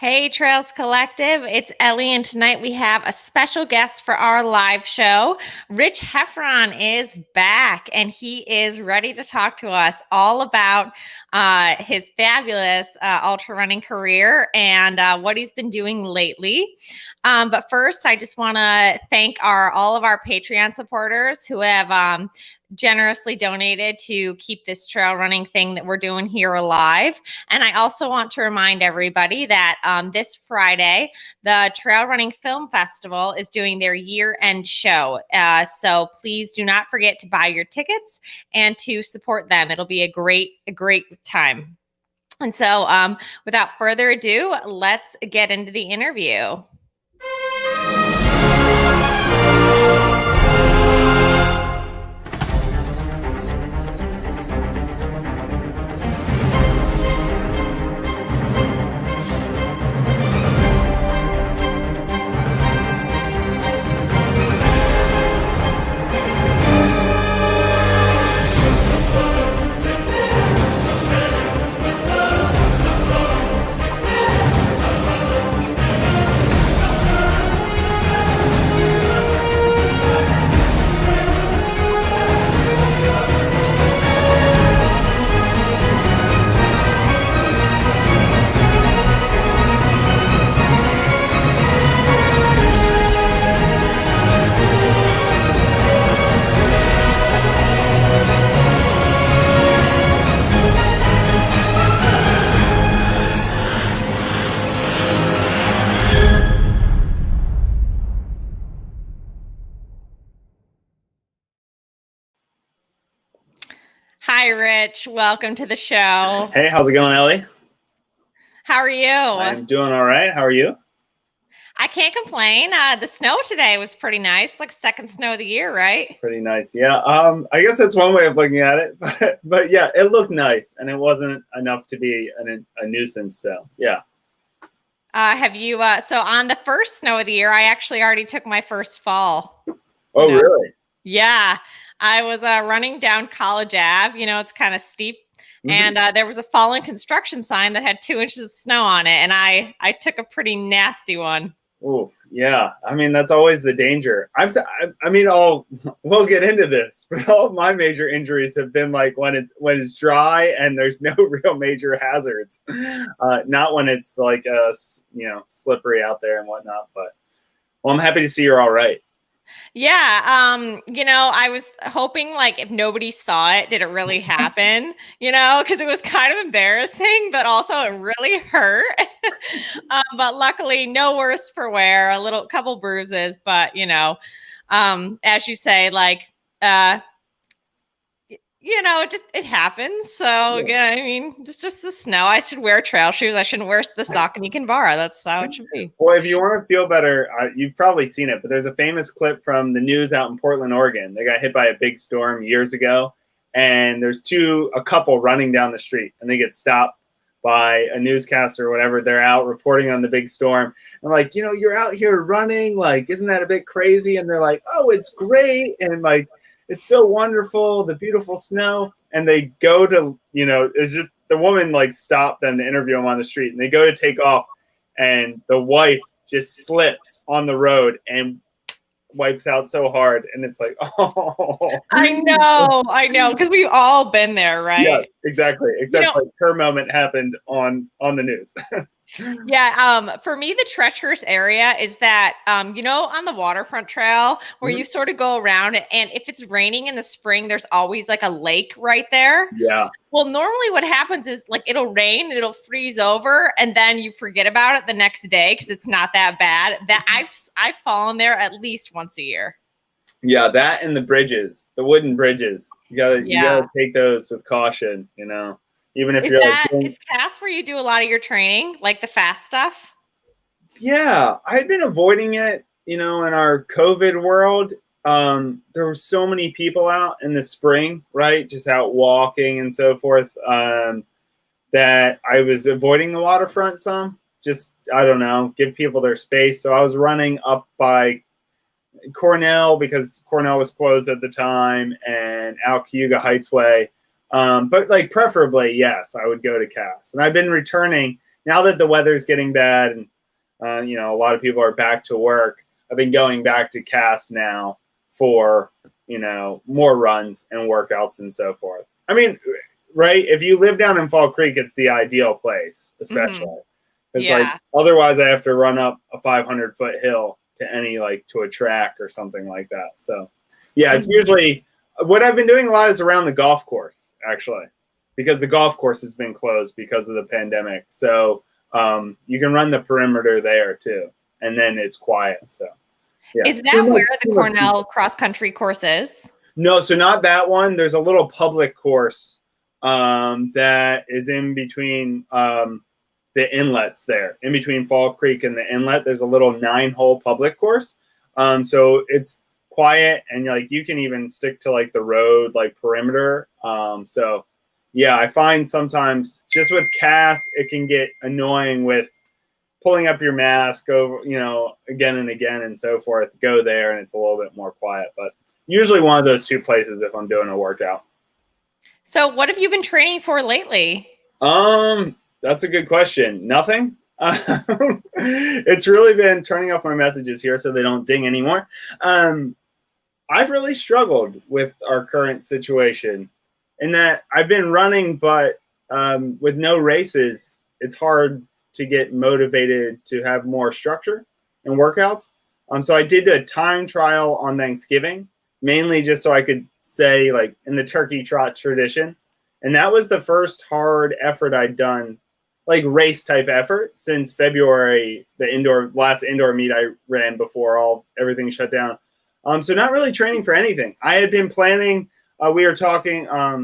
Hey, Trails Collective, it's Ellie, and tonight we have a special guest for our live show. Rich Heffron is back, and he is ready to talk to us all about his fabulous ultra running career and what he's been doing lately. But first, I just want to thank all of our Patreon supporters who have generously donated to keep this trail running thing that we're doing here alive. And I also want to remind everybody that this Friday, the Trail Running Film Festival is doing their year-end show. So please do not forget to buy your tickets and to support them. It'll be a great time. And so without further ado, let's get into the interview. Hi, Rich. Welcome to the show. Hey, how's it going, Ellie? How are you? I'm doing all right. How are you? I can't complain. The snow today was pretty nice, like second snow of the year, right? Pretty nice. Yeah. I guess that's one way of looking at it, but yeah, it looked nice, and it wasn't enough to be a nuisance. So yeah. Have you? So on the first snow of the year, I actually already took my first fall. Oh, really? Yeah. I was running down College Ave. You know, it's kind of steep. Mm-hmm. And there was a fallen construction sign that had 2 inches of snow on it. And I took a pretty nasty one. Oof, yeah. I mean, that's always the danger. We'll get into this, but all of my major injuries have been like when it's dry and there's no real major hazards. Not when it's like slippery out there and whatnot. But well, I'm happy to see you're all right. Yeah. I was hoping like if nobody saw it, did it really happen? Because it was kind of embarrassing, but also it really hurt. But luckily, no worse for wear, a couple bruises, but as you say, like, it happens. So yeah, I mean, just the snow. I should wear trail shoes. I shouldn't wear the Saucony can bar. That's how it should be. Well, if you want to feel better, you've probably seen it, but there's a famous clip from the news out in Portland, Oregon. They got hit by a big storm years ago, and there's a couple running down the street, and they get stopped by a newscaster or whatever. They're out reporting on the big storm. And like, you're out here running. Like, isn't that a bit crazy? And they're like, oh, it's great. And like, it's so wonderful, the beautiful snow. And they go to, it's just the woman like stopped them to interview him on the street, and they go to take off, and the wife just slips on the road and wipes out so hard. And it's like, oh, I know. Because we've all been there, right? Yeah, exactly. Except like her moment happened on the news. Yeah. For me, the treacherous area is that, on the waterfront trail where you sort of go around it. And if it's raining in the spring, there's always like a lake right there. Yeah. Well, normally what happens is like it'll rain, it'll freeze over, and then you forget about it the next day because it's not that bad. That I've fallen there at least once a year. Yeah, that and the bridges, the wooden bridges. You gotta take those with caution, Even if is CAS where you do a lot of your training, like the fast stuff? Yeah, I've been avoiding it, in our COVID world. There were so many people out in the spring, right? Just out walking and so forth, that I was avoiding the waterfront some. Just, I don't know, give people their space. So I was running up by Cornell because Cornell was closed at the time, and out Cayuga Heights Way. But like preferably, yes, I would go to CAS. And I've been returning now that the weather's getting bad and a lot of people are back to work, I've been going back to cast now for more runs and workouts and so forth. I mean, right? If you live down in Fall Creek, it's the ideal place, especially. It's like otherwise I have to run up a 500-foot hill to a track or something like that. So yeah, it's usually what I've been doing a lot is around the golf course, actually, because the golf course has been closed because of the pandemic. So you can run the perimeter there too, and then it's quiet. So yeah. Is that where the Cornell cross country course is? No, so not that one. There's a little public course that is in between the inlets there. In between Fall Creek and the inlet, there's a little 9-hole public course. So it's quiet, and you can even stick to the road perimeter. So yeah, I find sometimes just with casts, it can get annoying with pulling up your mask over, again and again and so forth. Go there, and it's a little bit more quiet. But usually one of those two places if I'm doing a workout. So what have you been training for lately? That's a good question. Nothing. It's really been turning off my messages here so they don't ding anymore. I've really struggled with our current situation in that I've been running, but with no races, it's hard to get motivated to have more structure and workouts. So I did a time trial on Thanksgiving, mainly just so I could say in the turkey trot tradition. And that was the first hard effort I'd done, race type effort since February, the last indoor meet I ran before everything shut down. So not really training for anything. I had been planning, we were talking, I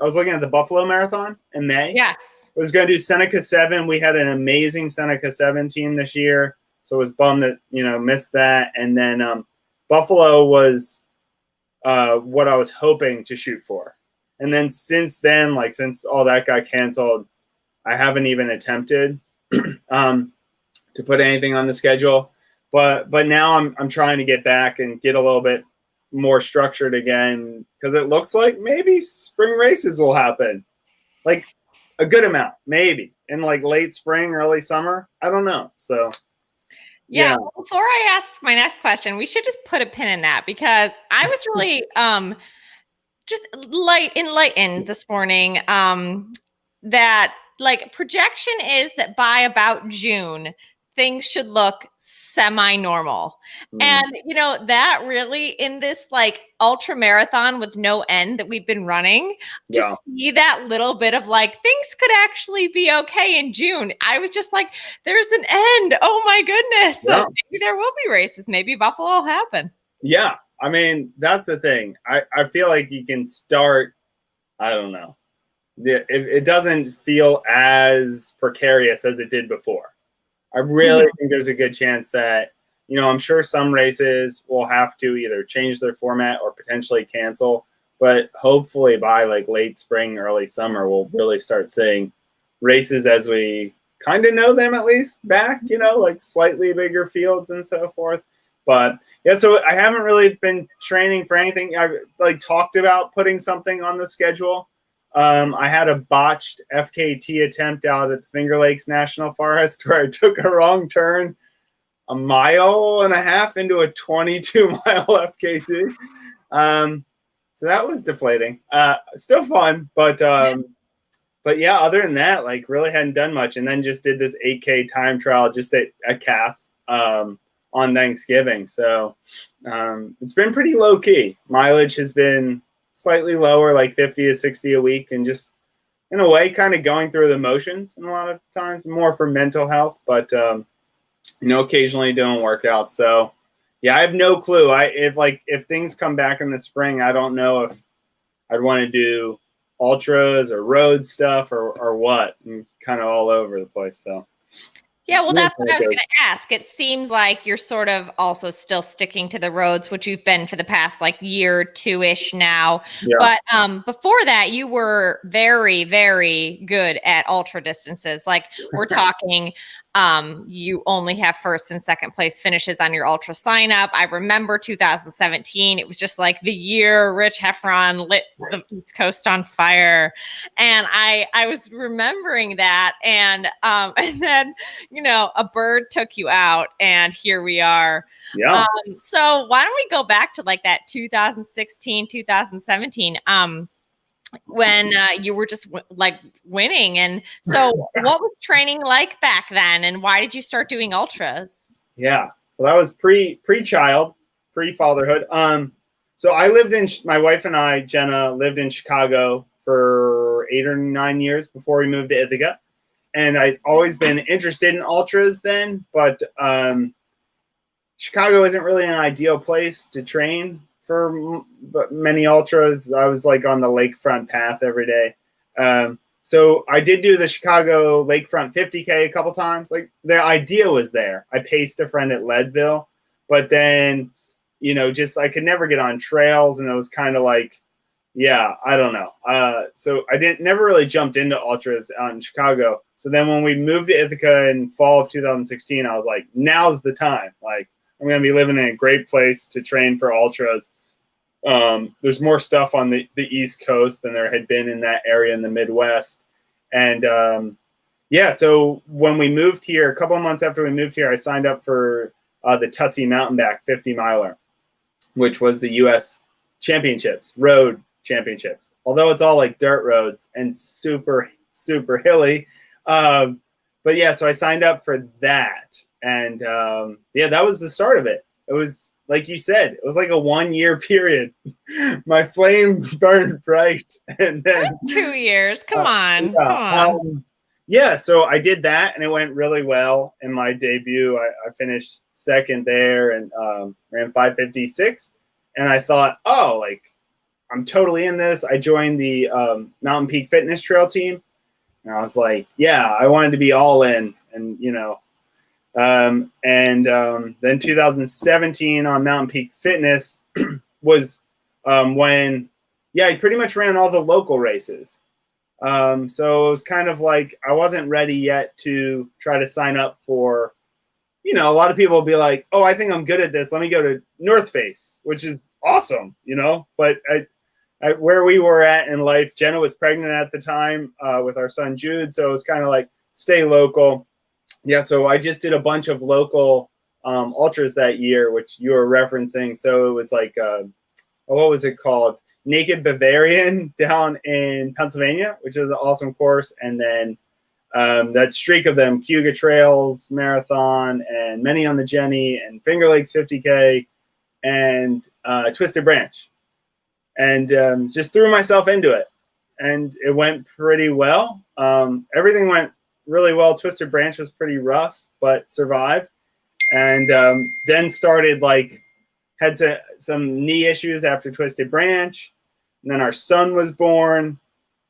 was looking at the Buffalo Marathon in May. Yes. I was going to do Seneca 7. We had an amazing Seneca 7 team this year. So I was bummed that, missed that. And then Buffalo was what I was hoping to shoot for. And then since then, since all that got canceled, I haven't even attempted to put anything on the schedule. But now I'm trying to get back and get a little bit more structured again, because it looks like maybe spring races will happen. A good amount, maybe in late spring, early summer. I don't know. So yeah. Well, before I ask my next question, we should just put a pin in that, because I was really just enlightened this morning that projection is that by about June, things should look semi-normal. And, that really in this ultra marathon with no end that we've been running, just see that little bit of things could actually be okay in June. I was just there's an end. Oh my goodness. So maybe there will be races. Maybe Buffalo will happen. Yeah. I mean, that's the thing. I feel like you can start, I don't know. It doesn't feel as precarious as it did before. I really think there's a good chance that, I'm sure some races will have to either change their format or potentially cancel. But hopefully by late spring, early summer, we'll really start seeing races as we kind of know them, at least back, slightly bigger fields and so forth. But yeah, so I haven't really been training for anything. I've talked about putting something on the schedule. I had a botched FKT attempt out at the Finger Lakes National Forest where I took a wrong turn 1.5 miles into a 22-mile FKT. So that was deflating. Still fun, but yeah, other than that, really hadn't done much. And then just did this 8K time trial just at Cass on Thanksgiving. So it's been pretty low key. Mileage has been slightly lower, 50 to 60 a week, and just in a way kind of going through the motions and a lot of times, more for mental health, but occasionally doing workouts. So yeah, I have no clue. If things come back in the spring, I don't know if I'd want to do ultras or road stuff or what. I'm kind of all over the place. So Yeah, well, that's what I was going to ask. It seems like you're sort of also still sticking to the roads, which you've been for the past like year, two-ish now. Yeah. But before that, you were very, very good at ultra distances. Like we're talking, you only have first and second place finishes on your ultra sign up. I remember 2017. It was just like the year Rich Heffron lit the East Coast on fire, and I was remembering that, and then a bird took you out, and here we are. Yeah. So why don't we go back to like that 2016, 2017, when you were just like winning. And so what was training like back then, and why did you start doing ultras? Yeah. Well, that was pre-child, pre-fatherhood. So I lived my wife and I, Jenna, lived in Chicago for 8 or 9 years before we moved to Ithaca. And I'd always been interested in ultras then, but Chicago isn't really an ideal place to train for many ultras. I was like on the lakefront path every day. So I did do the Chicago lakefront 50K a couple times. Like the idea was there. I paced a friend at Leadville, but then, just I could never get on trails, and it was kind of like, yeah, I don't know. So I never really jumped into ultras out in Chicago. So then when we moved to Ithaca in fall of 2016, I was like, now's the time. Like, I'm going to be living in a great place to train for ultras. There's more stuff on the East Coast than there had been in that area in the Midwest. And so when we moved here, a couple of months after we moved here, I signed up for the Tussey Mountain Back 50 miler, which was the U.S. championships, road championships. Although it's all like dirt roads and super, super hilly. But yeah, so I signed up for that. And that was the start of it. It was, like you said, it was like a 1-year period. My flame burned bright. And then 2 years. Come on. So I did that, and it went really well. In my debut, I finished second there and ran 5:56. And I thought, I'm totally in this. I joined the Mountain Peak Fitness Trail team. And I was like, yeah, I wanted to be all in. And, then 2017 on Mountain Peak Fitness was when, I pretty much ran all the local races. So it was kind of like I wasn't ready yet to try to sign up for, a lot of people will be like, oh, I think I'm good at this. Let me go to North Face, which is awesome, But where we were at in life, Jenna was pregnant at the time with our son Jude. So it was kind of like stay local. Yeah, so I just did a bunch of local ultras that year, which you were referencing. So it was like, what was it called? Naked Bavarian down in Pennsylvania, which is an awesome course. And then that streak of them, Cayuga Trails Marathon, and Many on the Jenny, and Finger Lakes 50K, and Twisted Branch. And just threw myself into it. And it went pretty well. Everything went really well. Twisted Branch was pretty rough, but survived. And then started had some knee issues after Twisted Branch. And then our son was born.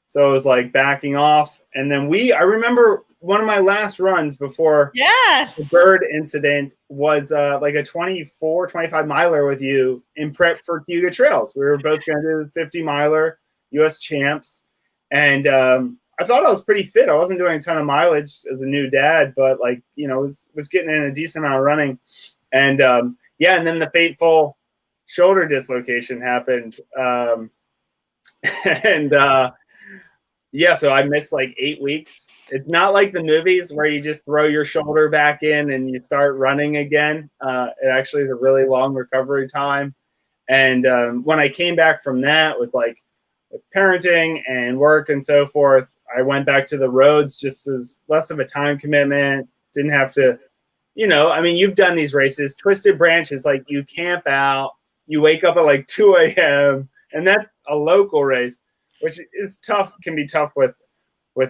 So it was like backing off. And then I remember one of my last runs before the bird incident was like a 25 miler with you in prep for Cayuga Trails. We were both going to do the 50 miler, US champs. And I thought I was pretty fit. I wasn't doing a ton of mileage as a new dad, but was getting in a decent amount of running. And and then the fateful shoulder dislocation happened. So I missed like 8 weeks. It's not like the movies where you just throw your shoulder back in and you start running again. It actually is a really long recovery time. And when I came back from that, was like with parenting and work and so forth, I went back to the roads just as less of a time commitment. Didn't have to, you've done these races. Twisted Branch is like you camp out, you wake up at like 2 a.m. and that's a local race, which is tough, can be tough with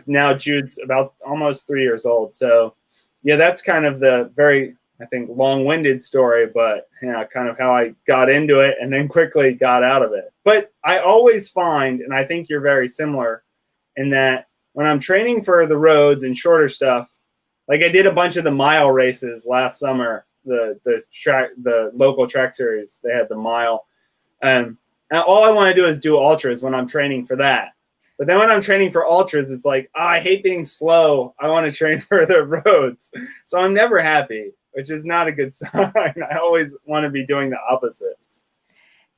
now Jude's about almost 3 years old. So yeah, that's kind of the very, I think, long-winded story, but kind of how I got into it and then quickly got out of it. But I always find, and I think you're very similar in that when I'm training for the roads and shorter stuff, Like I did a bunch of the mile races last summer. The local track series, they had the mile. And all I want to do is do ultras when I'm training for that. But then when I'm training for ultras, it's like, I hate being slow. I want to train for the roads. So I'm never happy, which is not a good sign. I always want to be doing the opposite.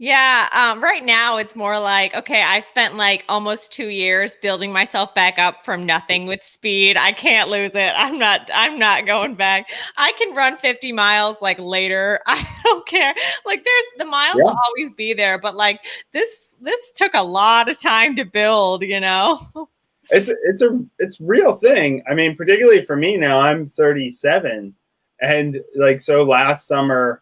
Yeah, right now it's more like, okay, I spent like almost 2 years building myself back up from nothing with speed. I can't lose it. I'm not going back. I can run 50 miles like later. I don't care. Like the miles will always be there, but like this took a lot of time to build, you know. It's real thing. I mean, particularly for me now, I'm 37, and like so last summer,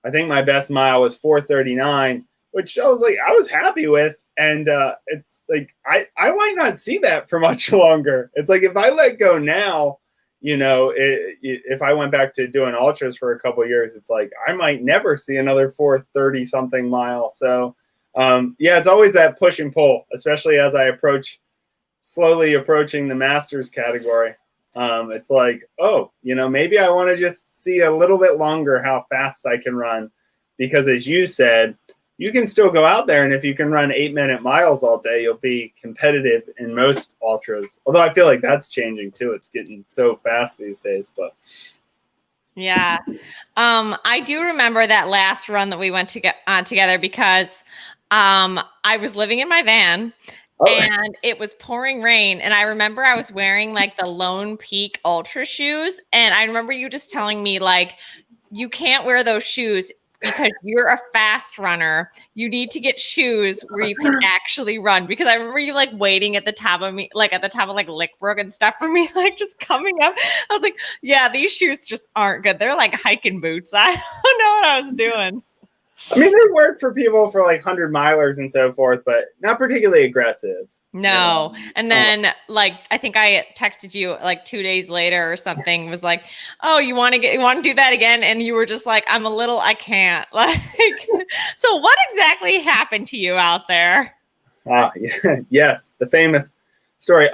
I think my best mile was 4:39, which I was happy with. And it's like I might not see that for much longer. It's like if I let go now, you know, if I went back to doing ultras for a couple of years, it's like I might never see another 4:30 something mile. So yeah, it's always that push and pull, especially as I slowly approaching the masters category. It's like, oh, you know, maybe I want to just see a little bit longer how fast I can run, because as you said, you can still go out there, and if you can run 8-minute miles all day, you'll be competitive in most ultras. Although I feel like that's changing too. It's getting so fast these days, but yeah. I do remember that last run that we went to get on together because I was living in my van. And it was pouring rain. And I remember I was wearing like the Lone Peak Ultra shoes. And I remember you just telling me like, you can't wear those shoes because you're a fast runner. You need to get shoes where you can actually run. Because I remember you like waiting at the top of me, like at the top of like Lickbrook and stuff for me, like just coming up. I was like, yeah, these shoes just aren't good. They're like hiking boots. I don't know what I was doing. I mean, they work for people for like 100 milers and so forth, but not particularly aggressive. No. And then like, I think I texted you like 2 days later or something, was like, oh, you want to do that again? And you were just like, I can't. Like, so what exactly happened to you out there? Yes, the famous story.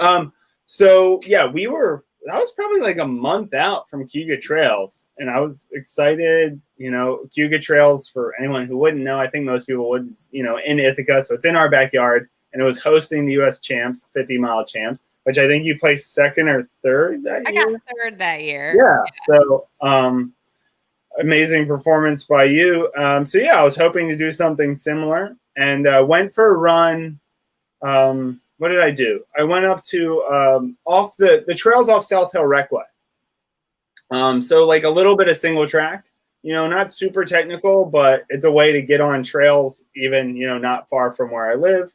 So yeah, that was probably like a month out from Cuga Trails, and I was excited. You know, Cuga Trails, for anyone who wouldn't know, I think most people would, you know, in Ithaca, so it's in our backyard, and it was hosting the U.S. champs, 50-mile champs, which I think you placed second or third that year. I got third that year. Yeah. So amazing performance by you. So yeah, I was hoping to do something similar, and went for a run. What did I do? I went up to off the trails off South Hill Recway. So like a little bit of single track, you know, not super technical, but it's a way to get on trails, even, you know, not far from where I live.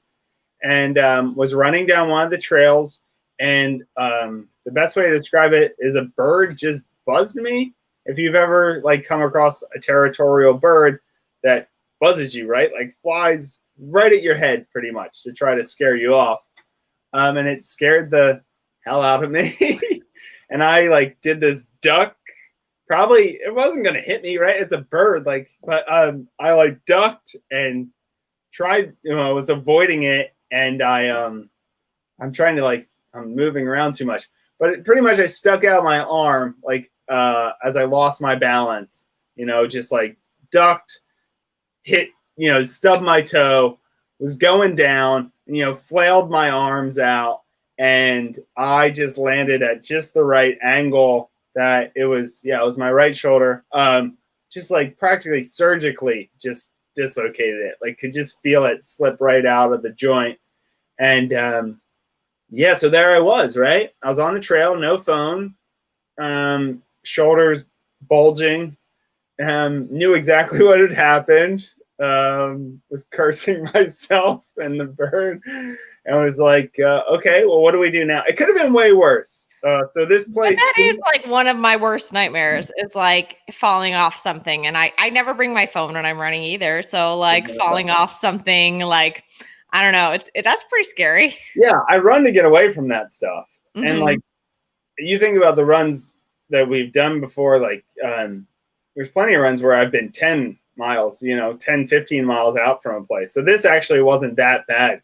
And was running down one of the trails, and the best way to describe it is a bird just buzzed me. If you've ever like come across a territorial bird that buzzes you, right? Like flies right at your head pretty much to try to scare you off. And it scared the hell out of me. And I like did this duck. Probably it wasn't going to hit me, right? It's a bird, like, but I like ducked and tried, you know, I was avoiding it. And I'm trying to like, I'm moving around too much, but pretty much I stuck out my arm, like, as I lost my balance, you know, just like ducked, hit, you know, stubbed my toe, was going down, you know, flailed my arms out, and I just landed at just the right angle that it was my right shoulder. Just like practically surgically just dislocated it. Like could just feel it slip right out of the joint. And yeah, so there I was, right? I was on the trail, no phone, shoulders bulging, knew exactly what had happened. Was cursing myself and the bird, and was like, okay, well, what do we do now? It could have been way worse. So this place, that is like one of my worst nightmares. It's like falling off something, and I never bring my phone when I'm running either. So like falling off something, like I don't know, that's pretty scary. Yeah, I run to get away from that stuff. Mm-hmm. And like you think about the runs that we've done before, like there's plenty of runs where I've been 10 miles, 10, 15 miles out from a place. So this actually wasn't that bad.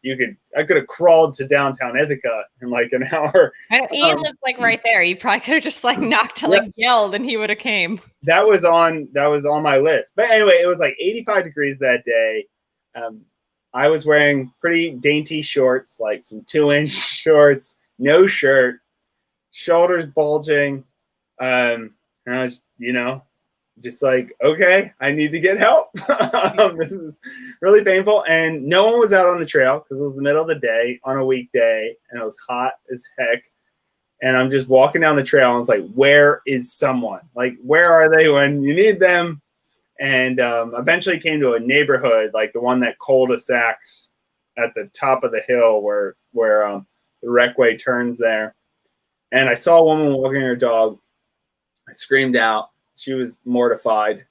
I could have crawled to downtown Ithaca in like an hour. Ian lives like right there. You probably could have just like knocked, like yelled, and he would have came. That was on my list. But anyway, it was like 85 degrees that day. I was wearing pretty dainty shorts, like some 2-inch shorts, no shirt, shoulders bulging. And I was, just like, okay, I need to get help. This is really painful. And no one was out on the trail because it was the middle of the day on a weekday and it was hot as heck. And I'm just walking down the trail and I was like, where is someone? Like, where are they when you need them? And eventually came to a neighborhood, like the one that cul-de-sacs at the top of the hill where the recway turns there. And I saw a woman walking her dog. I screamed out. She was mortified.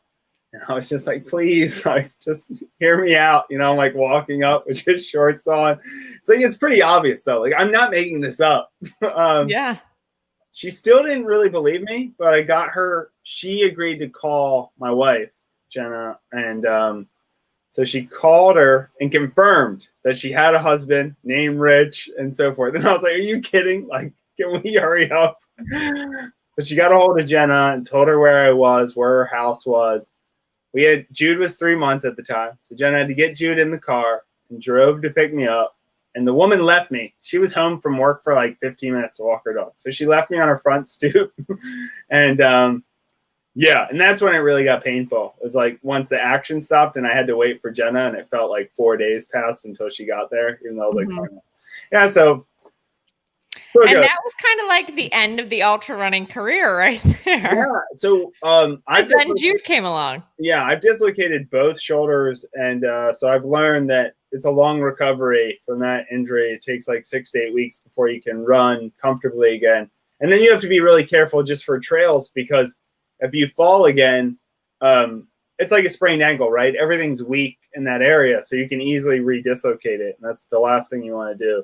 And I was just like, please, like, just hear me out. I'm like walking up with just shorts on. It's like, it's pretty obvious though. Like, I'm not making this up. Yeah. She still didn't really believe me, but I got her. She agreed to call my wife, Jenna. And so she called her and confirmed that she had a husband named Rich and so forth. And I was like, are you kidding? Like, can we hurry up? But she got a hold of Jenna and told her where I was, where her house was. Jude was 3 months at the time. So Jenna had to get Jude in the car and drove to pick me up. And the woman left me. She was home from work for like 15 minutes to walk her dog. So she left me on her front stoop. And and that's when it really got painful. It was like once the action stopped and I had to wait for Jenna, and it felt like 4 days passed until she got there, even though I was like, yeah, so. And that was kind of like the end of the ultra running career right there. Yeah. So then Jude came along. Yeah, I've dislocated both shoulders, and so I've learned that it's a long recovery from that injury. It takes like 6 to 8 weeks before you can run comfortably again. And then you have to be really careful just for trails, because if you fall again, it's like a sprained ankle, right? Everything's weak in that area, so you can easily re-dislocate it. And that's the last thing you want to do.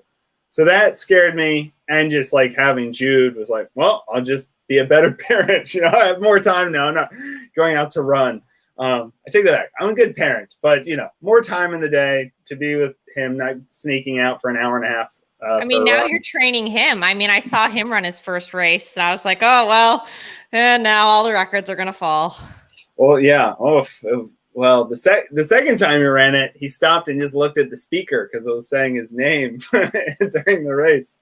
So that scared me, and just like having Jude was like, well, I'll just be a better parent. I have more time now. I'm not going out to run. I take that back. I'm a good parent, but more time in the day to be with him, not sneaking out for an hour and a half. Now you're training him. I saw him run his first race, and I was like, oh, well, and now all the records are going to fall. Well, yeah. Well, the second time he ran it, he stopped and just looked at the speaker because I was saying his name during the race.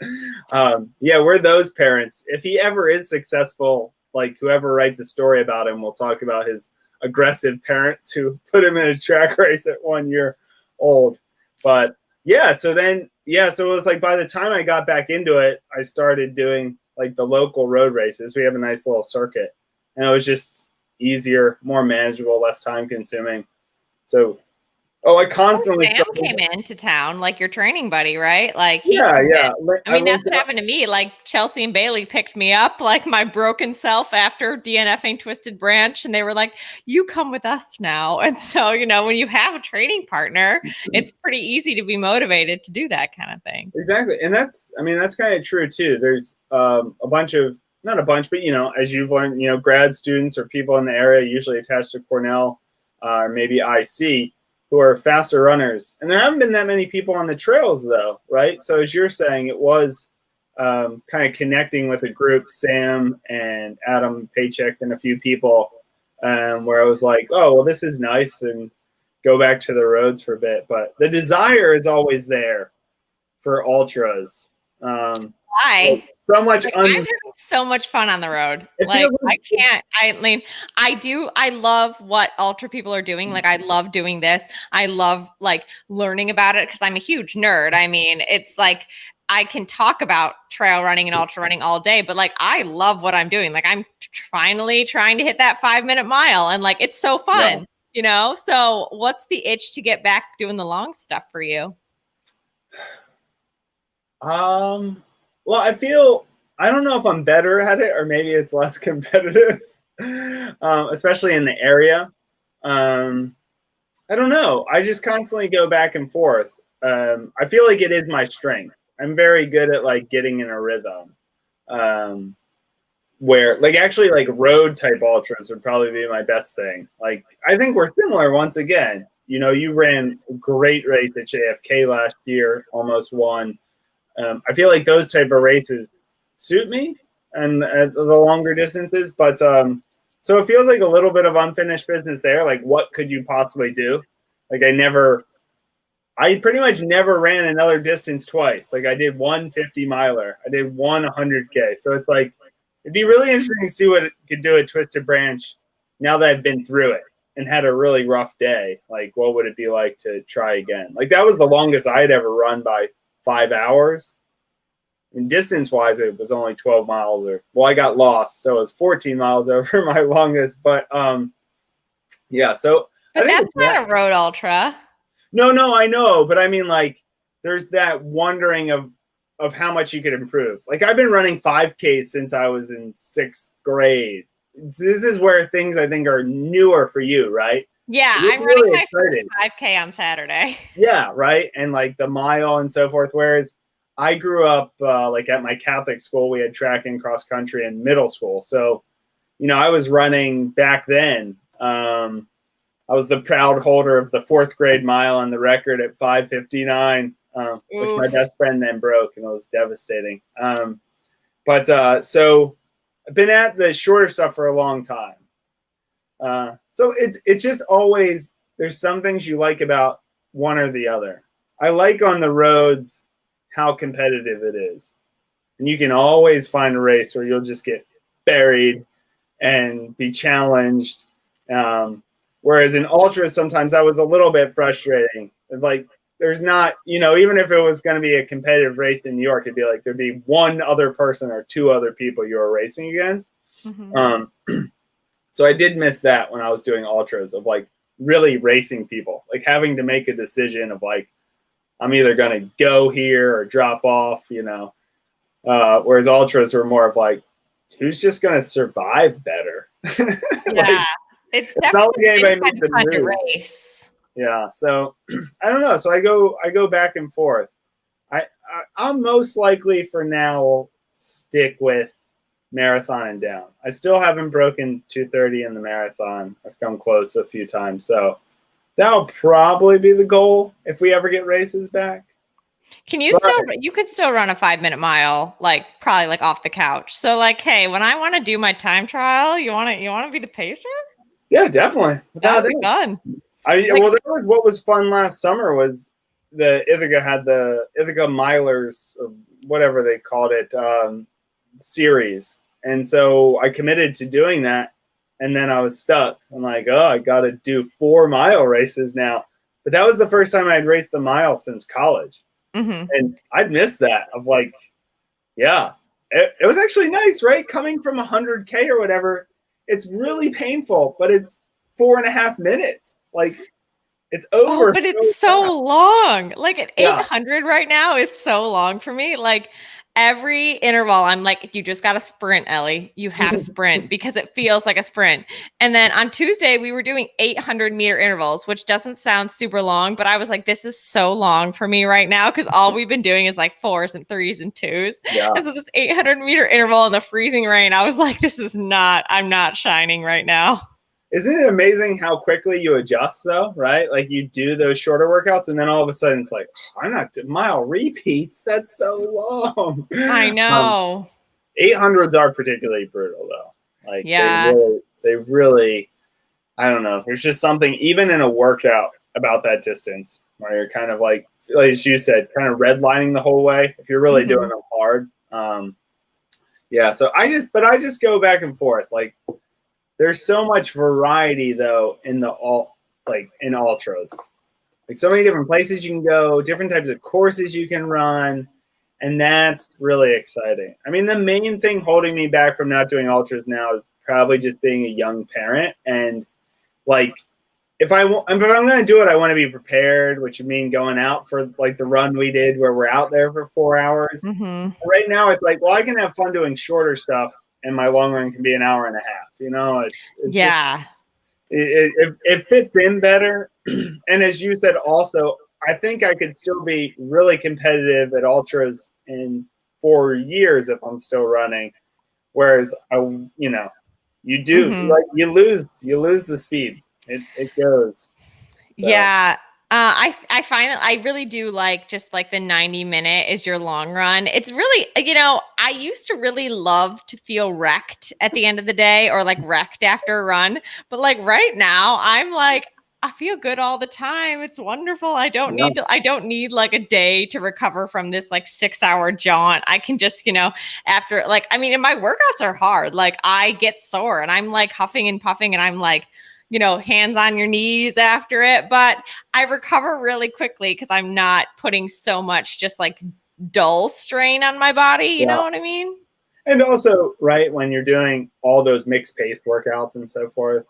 We're those parents. If he ever is successful, like whoever writes a story about him will talk about his aggressive parents who put him in a track race at 1 year old. But so it was like by the time I got back into it, I started doing like the local road races. We have a nice little circuit, and it was just easier, more manageable, less time consuming. So, I constantly. Sam came into town, like your training buddy, right? Like, yeah. That's what happened to me. Like Chelsea and Bailey picked me up, like my broken self after DNFing Twisted Branch, and they were like, "You come with us now." And so, when you have a training partner, it's pretty easy to be motivated to do that kind of thing. Exactly, and that's kind of true too. There's a bunch of. Not a bunch, but, as you've learned, grad students or people in the area usually attached to Cornell or maybe IC who are faster runners. And there haven't been that many people on the trails, though, right? So as you're saying, it was kind of connecting with a group, Sam and Adam Paycheck and a few people, where I was like, oh, well, this is nice, and go back to the roads for a bit. But the desire is always there for ultras. Why? So much. I'm having so much fun on the road. Like I can't. I love what ultra people are doing. Like I love doing this. I love like learning about it because I'm a huge nerd. It's like I can talk about trail running and ultra running all day, but like I love what I'm doing. Like I'm finally trying to hit that 5-minute mile, and like it's so fun. So what's the itch to get back doing the long stuff for you? Well, I don't know if I'm better at it or maybe it's less competitive, especially in the area. I don't know. I just constantly go back and forth. I feel like it is my strength. I'm very good at like getting in a rhythm. where like actually like road type ultras would probably be my best thing. Like I think we're similar once again. You know, you ran a great race at JFK last year, almost won. I feel like those type of races suit me and the longer distances, but so it feels like a little bit of unfinished business there. Like what could you possibly do? Like I pretty much never ran another distance twice. Like I did one 50 miler, I did one 100K. So it's like, it'd be really interesting to see what it could do at Twisted Branch now that I've been through it and had a really rough day. Like, what would it be like to try again? Like, that was the longest I had ever run by 5 hours. And distance-wise, it was only 12 miles. I got lost, so it was 14 miles over my longest. But, yeah, so. But that's not a road ultra. No, I know. But I mean, like, there's that wondering of how much you could improve. Like I've been running 5Ks since I was in 6th grade. This is where things I think are newer for you, right? Yeah, I'm really running my first 5K on Saturday. Yeah, right. And like the mile and so forth. Whereas I grew up like at my Catholic school, we had track and cross country in middle school. So, you know, I was running back then. I was the proud holder of the 4th grade mile on the record at 5:59. Which my best friend then broke, and it was devastating. So I've been at the shorter stuff for a long time. So it's just always, there's some things you like about one or the other. I like on the roads how competitive it is. And you can always find a race where you'll just get buried and be challenged. Whereas in ultras, sometimes that was a little bit frustrating. Like, there's not, you know, even if it was going to be a competitive race in New York, it'd be like there'd be one other person or two other people you were racing against. Mm-hmm. So I did miss that when I was doing ultras, of like really racing people, like having to make a decision of like, I'm either going to go here or drop off, you know. Whereas ultras were more of like, who's just going to survive better? Yeah, it's definitely been fun to race. Yeah, so I don't know. So I go back and forth. I'll most likely for now stick with marathon and down. I still haven't broken 2:30 in the marathon. I've come close a few times, so that'll probably be the goal if we ever get races back. You could still run a 5-minute mile, like probably like off the couch. So like, hey, when I want to do my time trial, you want to be the pacer? Yeah, definitely. That'd be fun. Well, that was what was fun last summer. Was the Ithaca had the Ithaca Milers, or whatever they called it, series, and so I committed to doing that, and then I was stuck. I'm like, oh, I got to do 4-mile races now. But that was the first time I'd raced the mile since college, and I'd missed that. Of like, yeah, it was actually nice, right? Coming from 100K or whatever, it's really painful, but it's 4.5 minutes. Like, it's over. Oh, but it's so long. Like at 800 right now is so long for me. Like every interval, I'm like, you just got to sprint, Ellie. You have to sprint because it feels like a sprint. And then on Tuesday, we were doing 800-meter intervals, which doesn't sound super long, but I was like, this is so long for me right now because all we've been doing is like 4s and 3s and 2s. Yeah. And so this 800-meter interval in the freezing rain, I was like, I'm not shining right now. Isn't it amazing how quickly you adjust, though, right? Like, you do those shorter workouts, and then all of a sudden it's like, I'm not doing mile repeats. That's so long. I know. 800s are particularly brutal, though. Like, yeah, they really, I don't know. There's just something, even in a workout, about that distance where you're kind of like as you said, kind of redlining the whole way if you're really doing them hard. Yeah, so I just go back and forth. Like, there's so much variety though in in ultras. Like, so many different places you can go, different types of courses you can run, and that's really exciting. I mean, the main thing holding me back from not doing ultras now is probably just being a young parent, and like, if I'm going to do it, I want to be prepared, which would mean going out for like the run we did where we're out there for 4 hours. Right now it's like, well, I can have fun doing shorter stuff, and my long run can be an hour and a half. You know, it fits in better. And as you said, also, I think I could still be really competitive at ultras in 4 years if I'm still running. Whereas, you do Mhm. like you lose the speed. It goes. So. Yeah. I find that I really do like just like the 90-minute is your long run. It's really, I used to really love to feel wrecked at the end of the day or like wrecked after a run. But like right now, I'm like, I feel good all the time. It's wonderful. I don't need like a day to recover from this like 6-hour jaunt. I can just, after like, I mean, and my workouts are hard. Like I get sore and I'm like huffing and puffing and I'm like, hands on your knees after it. But I recover really quickly because I'm not putting so much just like dull strain on my body. You know what I mean? And also, right, when you're doing all those mixed pace workouts and so forth,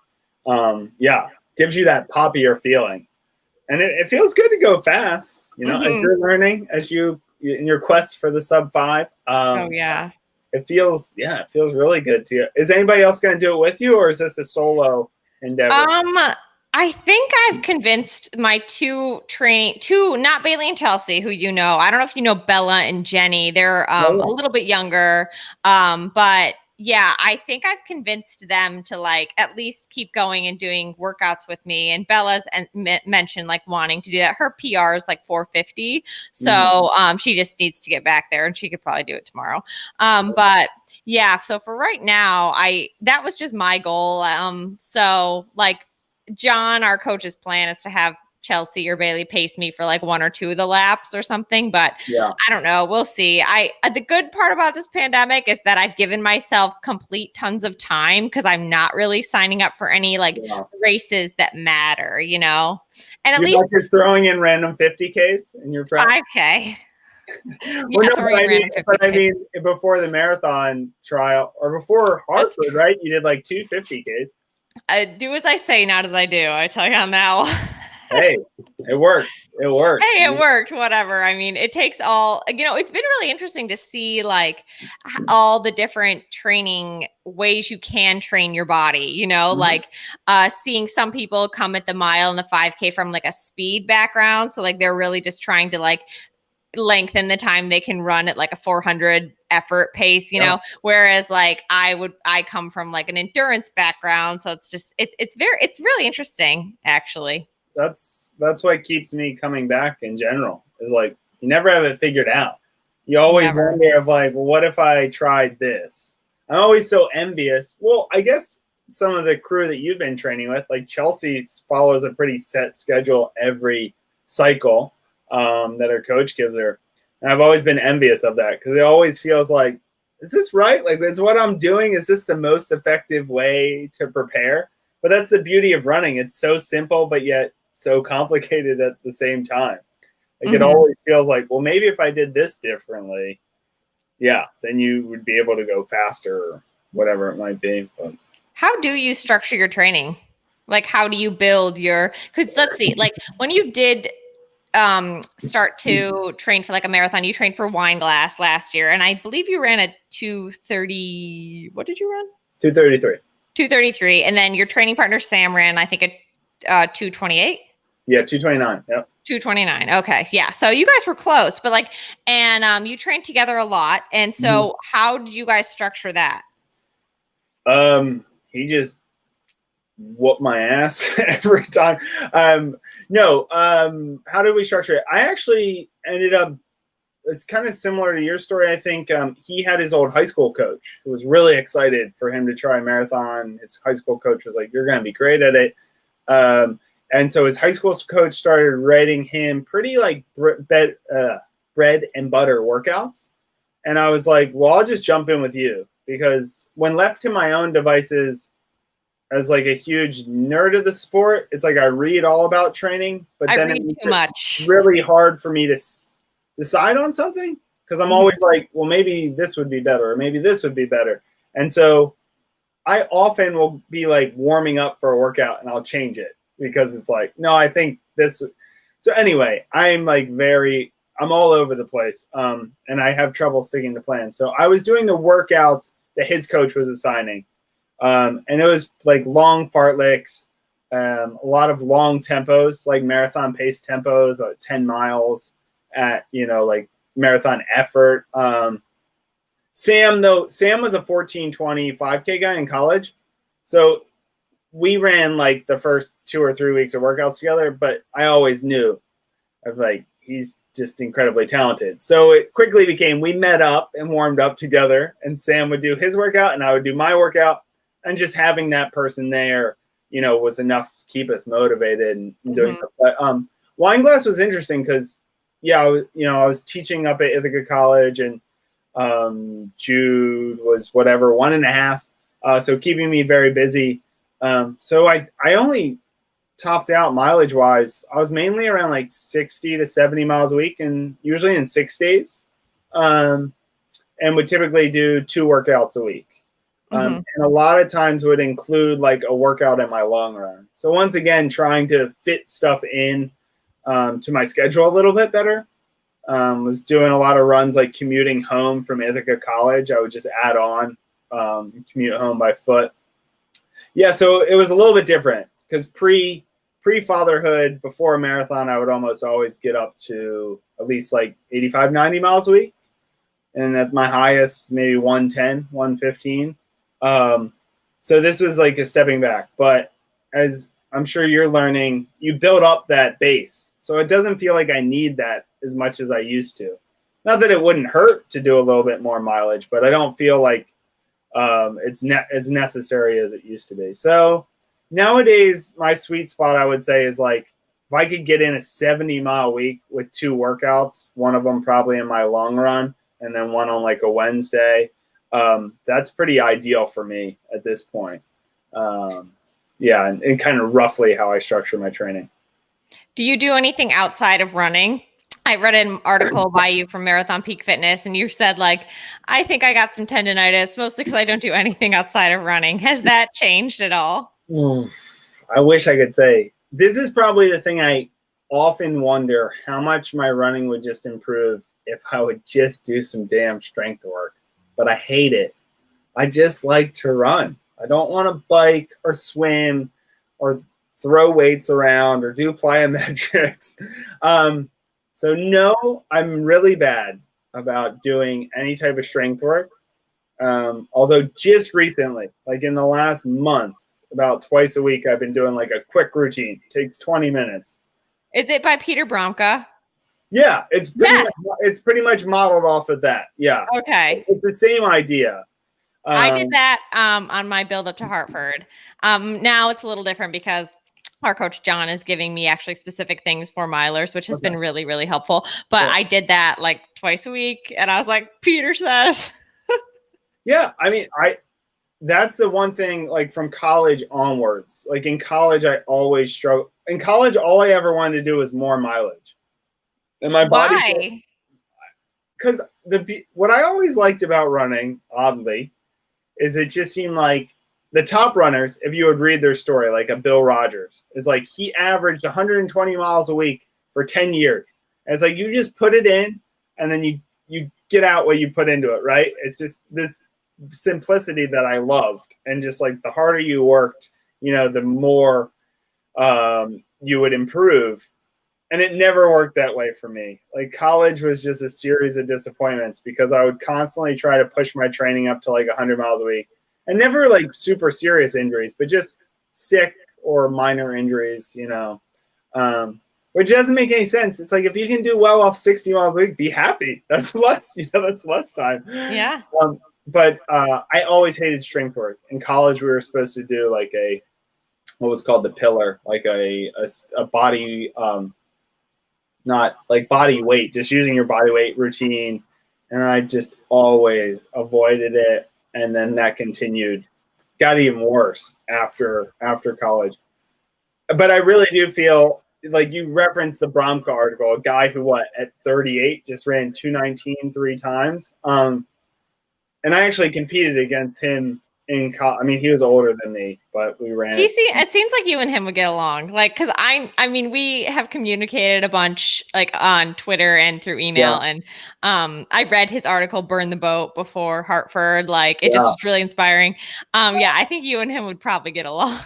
gives you that poppier feeling. And it feels good to go fast, as you're learning, as you in your quest for the sub 5. Oh, yeah. It feels really good to you. Is anybody else going to do it with you, or is this a solo endeavor? I think I've convinced my two, not Bailey and Chelsea, who I don't know if you know Bella and Jenny. They're a little bit younger. But yeah, I think I've convinced them to like at least keep going and doing workouts with me. And Bella's mentioned like wanting to do that. Her PR is like 450. So she just needs to get back there and she could probably do it tomorrow. But yeah, so for right now, that was just my goal. So like John, our coach's plan is to have Chelsea or Bailey pace me for like 1 or 2 of the laps or something, but I don't know. We'll see. The good part about this pandemic is that I've given myself complete tons of time because I'm not really signing up for any like races that matter, and at least you're throwing in random 50Ks in your prep? 5K. I mean, before the marathon trial or before Hartford, right? You did like 2 50Ks. Do as I say, not as I do. I tell you on that one. Hey, it worked. It worked. Hey, it worked. Whatever. I mean, it takes all, it's been really interesting to see like all the different training ways you can train your body, like seeing some people come at the mile and the 5K from like a speed background. So like they're really just trying to like lengthen the time they can run at like a 400 effort pace, whereas like I come from like an endurance background. So it's really interesting actually. That's what keeps me coming back in general is like, you never have it figured out. You always wonder of like, well, what if I tried this? I'm always so envious. Well, I guess some of the crew that you've been training with, like Chelsea follows a pretty set schedule every cycle that her coach gives her. And I've always been envious of that because it always feels like, is this right? Like, is what I'm doing, is this the most effective way to prepare? But that's the beauty of running. It's so simple, but yet so complicated at the same time. Like it always feels like, well, maybe if I did this differently, then you would be able to go faster or whatever it might be. But how do you structure your training? Like, how do you build because let's see, like when you did start to train for like a marathon, you trained for Wineglass last year. And I believe you ran a 2:30. What did you run? 2:33. 2:33. And then your training partner, Sam, ran, I think, a 2:28. Yeah, 2:29. Yep. 2:29. Okay. Yeah. So you guys were close, but like, and you trained together a lot. And so how did you guys structure that? He just whooped my ass every time. How did we structure it? I actually ended up, it's kind of similar to your story. I think he had his old high school coach who was really excited for him to try a marathon. His high school coach was like, you're going to be great at it. And so his high school coach started rating him pretty like bread and butter workouts. And I was like, well, I'll just jump in with you because when left to my own devices, as like a huge nerd of the sport, it's like I read all about training, but then it's too much. Really hard for me to decide on something because I'm always like, well, maybe this would be better, or maybe this would be better. And so I often will be like warming up for a workout and I'll change it because it's like, no, I think this. So anyway, I'm like I'm all over the place. And I have trouble sticking to plans. So I was doing the workouts that his coach was assigning. And it was like long fartleks, a lot of long tempos, like marathon pace tempos, 10 miles at, like marathon effort. Sam was a 14:20 5K guy in college. So we ran like the first 2 or 3 weeks of workouts together, but I always knew of like, he's just incredibly talented. So it quickly became, we met up and warmed up together, and Sam would do his workout and I would do my workout, and just having that person there, was enough to keep us motivated and doing stuff. But Wineglass was interesting because, I was teaching up at Ithaca College, and Jude was whatever, 1.5. So keeping me very busy. So I only topped out mileage wise. I was mainly around like 60 to 70 miles a week, and usually in 6 days, and would typically do 2 workouts a week. And a lot of times would include like a workout in my long run. So once again, trying to fit stuff in to my schedule a little bit better. Was doing a lot of runs, like commuting home from Ithaca College. I would just add on, commute home by foot. Yeah, so it was a little bit different because pre-fatherhood, before a marathon, I would almost always get up to at least like 85, 90 miles a week. And at my highest, maybe 110, 115. So this was like a stepping back. But as I'm sure you're learning, you build up that base. So it doesn't feel like I need that as much as I used to. Not that it wouldn't hurt to do a little bit more mileage, but I don't feel like it's as necessary as it used to be. So nowadays, my sweet spot, I would say, is like, if I could get in a 70-mile week with 2 workouts, one of them probably in my long run, and then one on like a Wednesday, that's pretty ideal for me at this point. Yeah, and kind of roughly how I structure my training. Do you do anything outside of running? I read an article by you from Marathon Peak Fitness, and you said, like, I think I got some tendonitis, mostly because I don't do anything outside of running. Has that changed at all? I wish I could say. This is probably the thing I often wonder, how much my running would just improve if I would just do some damn strength work. But I hate it. I just like to run. I don't want to bike or swim or throw weights around or do plyometrics. So no, I'm really bad about doing any type of strength work. Although just recently, like in the last month, about twice a week, I've been doing like a quick routine. It takes 20 minutes. Is it by Peter Bromka? Yeah, it's pretty much modeled off of that. Yeah. Okay. It's the same idea. I did that on my build up to Hartford. Now it's a little different because our coach John is giving me actually specific things for milers, which has been really, really helpful. But I did that like twice a week, and I was like, Peter says. Yeah, I mean, that's the one thing, like from college onwards. Like in college, I always struggled. In college, all I ever wanted to do was more mileage. And my body. Why? Because what I always liked about running, oddly, is it just seemed like the top runners, if you would read their story, like a Bill Rogers, is like he averaged 120 miles a week for 10 years. And it's like you just put it in, and then you get out what you put into it, right? It's just this simplicity that I loved. And just like the harder you worked, the more you would improve. And it never worked that way for me. Like college was just a series of disappointments because I would constantly try to push my training up to like 100 miles a week. And never like super serious injuries, but just sick or minor injuries, which doesn't make any sense. It's like, if you can do well off 60 miles a week, be happy. That's less, that's less time. Yeah. But I always hated strength work. In college, we were supposed to do like what was called the pillar, like a body, not like body weight, just using your body weight routine. And I just always avoided it. And then that continued, got even worse after college. But I really do feel like you referenced the Bromka article, a guy who at 38 just ran 219 3 times. And I actually competed against him in college. I mean, he was older than me, but we ran. It seems like you and him would get along. Like, because I mean, we have communicated a bunch, like on Twitter and through email. Yeah. And I read his article, "Burn the Boat," before Hartford. Like, it just was really inspiring. Yeah, I think you and him would probably get along.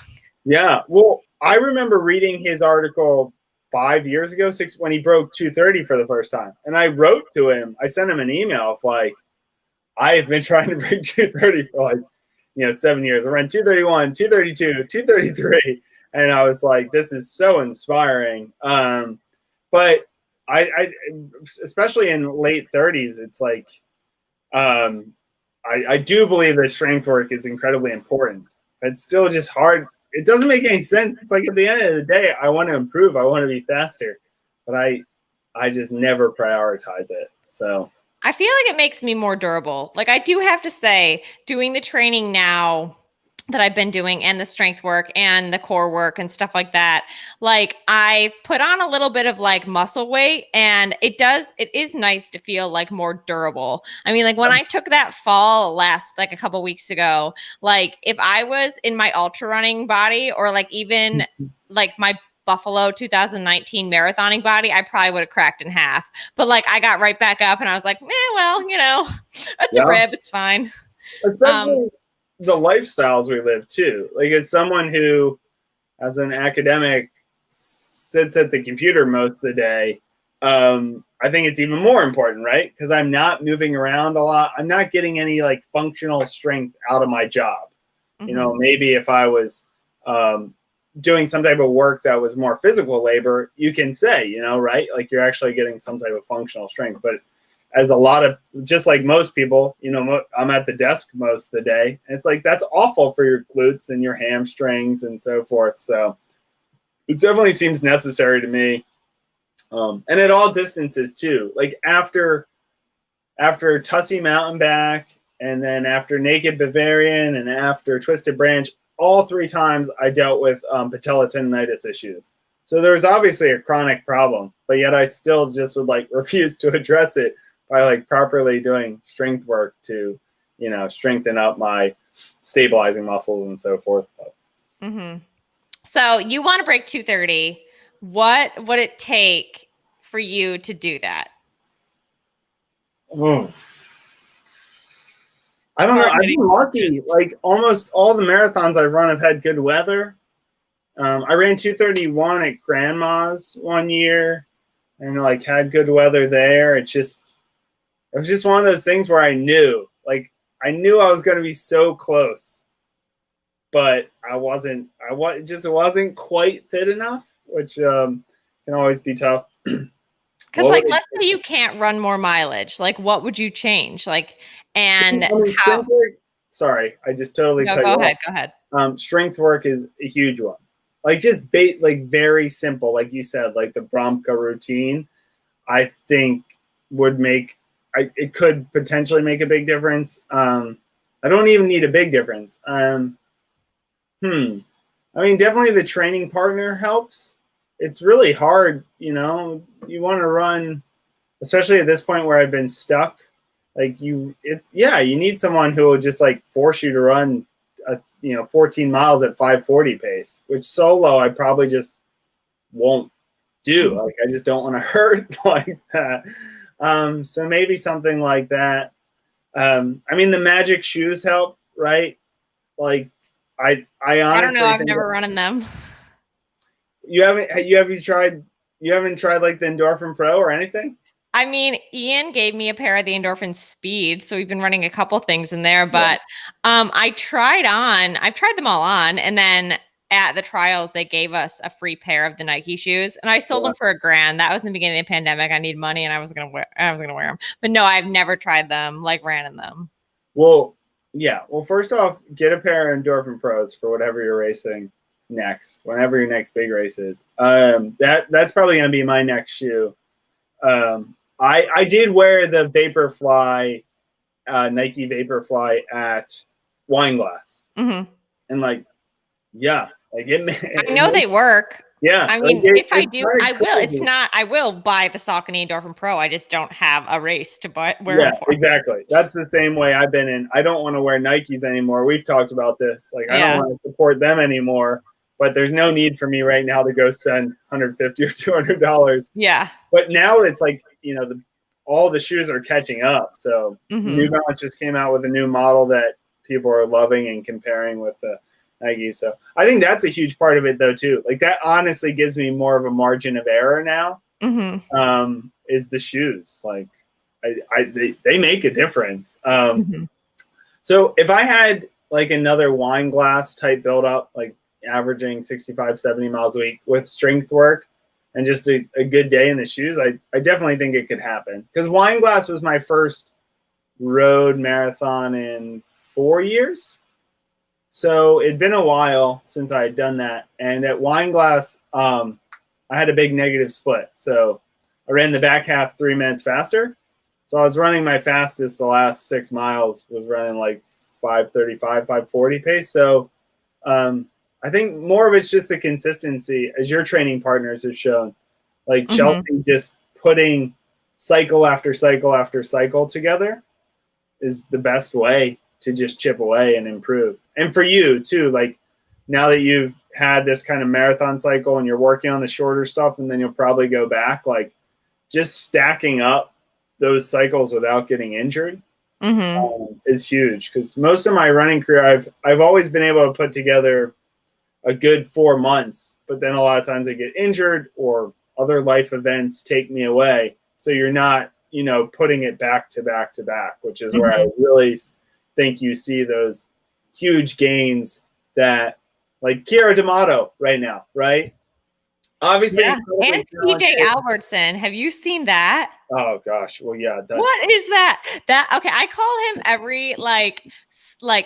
Yeah. Well, I remember reading his article 5 years ago, when he broke 230 for the first time. And I wrote to him. I sent him an email of like, I've been trying to break 230 for like, 7 years. I ran 231, 232, 233. And I was like, this is so inspiring. But I especially in late 30s, it's like, I do believe that strength work is incredibly important. It's still just hard. It doesn't make any sense. It's like at the end of the day, I want to improve. I want to be faster, but I just never prioritize it. So I feel like it makes me more durable. Like I do have to say, doing the training now that I've been doing and the strength work and the core work and stuff like that, like I've put on a little bit of like muscle weight and it is nice to feel like more durable. I mean, like when I took that fall like a couple weeks ago, like if I was in my ultra running body or like even like my Buffalo 2019 marathoning body, I probably would have cracked in half. But like I got right back up and I was like, well, it's a rib, it's fine. Especially the lifestyles we live too. Like as someone who, as an academic, sits at the computer most of the day, I think it's even more important, right? Because I'm not moving around a lot. I'm not getting any like functional strength out of my job. Mm-hmm. Maybe if I was doing some type of work that was more physical labor, you can say, right? Like you're actually getting some type of functional strength. But as a lot of, just like most people, I'm at the desk most of the day. And it's like, that's awful for your glutes and your hamstrings and so forth. So it definitely seems necessary to me. And at all distances too, like after Tussey Mountain Back, and then after Naked Bavarian, and after Twisted Branch, all 3 times I dealt with patella tendonitis issues. So there's obviously a chronic problem, but yet I still just would like refuse to address it by like properly doing strength work to, strengthen up my stabilizing muscles and so forth. Mm-hmm. So you want to break 230. What would it take for you to do that? Oh. I don't know. I've been lucky. Like almost all the marathons I've run have had good weather. I ran 231 at Grandma's one year and like had good weather there. It was just one of those things where I knew I was going to be so close, but it just wasn't quite fit enough, which can always be tough. Because like, let's say you can't run more mileage. Like, what would you change? Like, and how? Sorry, I just totally cut you off. Go ahead. Strength work is a huge one. Like just very simple, like you said, like the Bromka routine, I think it could potentially make a big difference. I don't even need a big difference. I mean, definitely the training partner helps. It's really hard, you want to run, especially at this point where I've been stuck. Like you need someone who will just like force you to run 14 miles at 5:40 pace, which solo I probably just won't do. Like I just don't want to hurt like that. So maybe something like that. I mean, the magic shoes help, right? Like I honestly, I don't know. I've never run in them. You haven't tried like the Endorphin Pro or anything? I mean, Ian gave me a pair of the Endorphin Speed, so we've been running a couple things in there, but I've tried them all on, and then at the trials they gave us a free pair of the Nike shoes, and I sold them for $1,000. That was in the beginning of the pandemic. I need money and I was gonna wear them. But no, I've never tried them, like ran in them. Well, yeah. Well, first off, get a pair of Endorphin Pros for whatever you're racing next, whenever your next big race is. That's probably gonna be my next shoe. I did wear the Vaporfly, Nike Vaporfly at Wineglass, and like, yeah, like I know they work. Yeah, I mean, if I do, I will. It's not. I will buy the Saucony Endorphin Pro. I just don't have a race to wear them for. Exactly. That's the same way I've been in. I don't want to wear Nikes anymore. We've talked about this. Like, I don't want to support them anymore. But there's no need for me right now to go spend $150 or $200. Yeah. But now it's like, all the shoes are catching up. So New Balance just came out with a new model that people are loving and comparing with the Nike. So I think that's a huge part of it, though, too. Like that honestly gives me more of a margin of error now. Is the shoes. Like they make a difference. Mhm. So if I had like another wine glass type build up, like averaging 65, 70 miles a week with strength work and just a good day in the shoes, I definitely think it could happen. Because wine glass was my first road marathon in 4 years. So it'd been a while since I had done that. And at wine glass, I had a big negative split. So I ran the back half 3 minutes faster. So I was running my fastest the last 6 miles, was running like 5:35, 5:40 pace. So I think more of it's just the consistency, as your training partners have shown. Like Chelsea just putting cycle after cycle after cycle together is the best way to just chip away and improve. And for you too, like now that you've had this kind of marathon cycle and you're working on the shorter stuff, and then you'll probably go back, like just stacking up those cycles without getting injured is huge. Because most of my running career, I've always been able to put together a good 4 months, but then a lot of times I get injured or other life events take me away. So you're not, putting it back to back to back, which is where I really think you see those huge gains that, like Kiara D'Amato right now, right? Obviously, yeah. And CJ Albertson. Have you seen that? Oh gosh, well, yeah. What is that? Okay, I call him every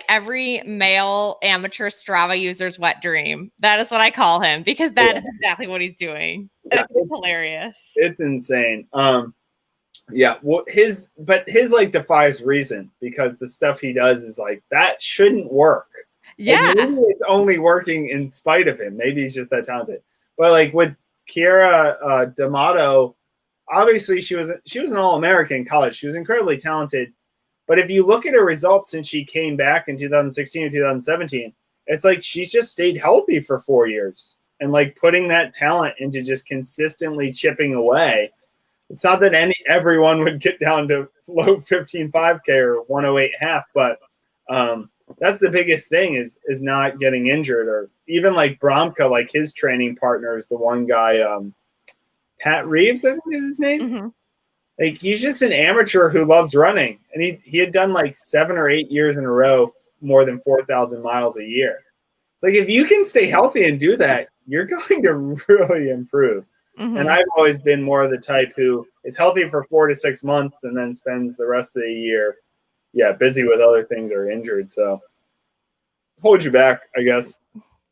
every male amateur Strava user's wet dream. That is what I call him, because that is exactly what he's doing. Yeah, it's hilarious. It's insane. Yeah, well, his like defies reason, because the stuff he does is like, that shouldn't work. Yeah, like, maybe it's only working in spite of him. Maybe he's just that talented. But like with Kiara D'Amato, obviously she was an All-American in college. She was incredibly talented. But if you look at her results since she came back in 2016 or 2017, it's like she's just stayed healthy for 4 years and like putting that talent into just consistently chipping away. It's not that everyone would get down to low 15 5K or 108.5, but that's the biggest thing is not getting injured. Or even like Bromka, like his training partner is the one guy, Pat Reeves, I think is his name. Like he's just an amateur who loves running, and he had done like 7 or 8 years in a row more than 4,000 miles a year. It's like if you can stay healthy and do that, you're going to really improve. And I've always been more of the type who is healthy for 4 to 6 months and then spends the rest of the year, busy with other things or injured. So hold you back, I guess.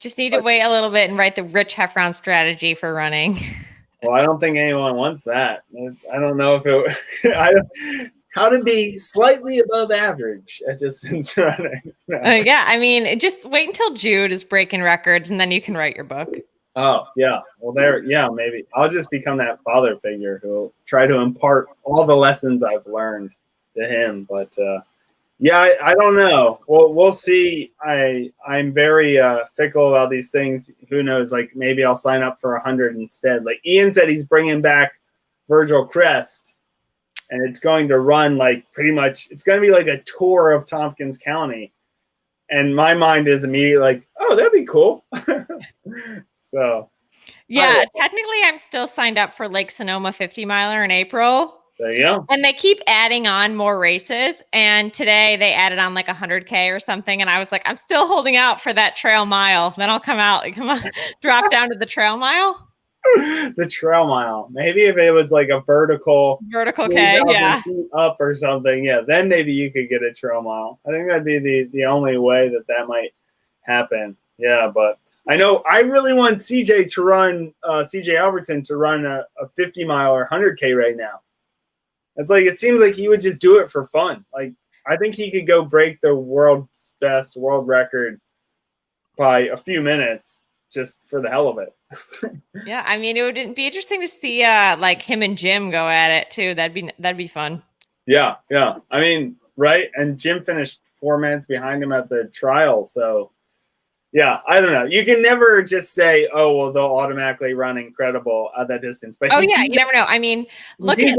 Just need to wait a little bit and write the Rich Heffron strategy for running. Well, I don't think anyone wants that. I don't know if how to be slightly above average at distance running. No. Yeah, I mean, just wait until Jude is breaking records, and then you can write your book. Oh, yeah. Well, maybe. I'll just become that father figure who will try to impart all the lessons I've learned to him. But, I don't know. We'll see. I'm very fickle about these things. Who knows? Like, maybe I'll sign up for 100 instead. Like, Ian said he's bringing back Virgil Crest, and it's going to run, like, pretty much – it's going to be like a tour of Tompkins County. And my mind is immediately like, oh, that'd be cool. So, yeah, technically I'm still signed up for Lake Sonoma 50 miler in April. There you go. And they keep adding on more races. And today they added on like 100K or something. And I was like, I'm still holding out for that trail mile. Then I'll come out, drop down to the trail mile. The trail mile. Maybe if it was like a vertical K, yeah, up or something, then maybe you could get a trail mile. I think that'd be the only way that might happen. Yeah, but I know I really want CJ Albertson to run a 50 mile or 100K right now. It's like, it seems like he would just do it for fun. Like, I think he could go break the world's best world record by a few minutes just for the hell of it. Yeah, I mean, it would be interesting to see like him and Jim go at it too. That'd be fun. Yeah. I mean, right? And Jim finished 4 minutes behind him at the trial, so yeah, I don't know. You can never just say, oh, well, they'll automatically run incredible at that distance. But you never know. I mean, look at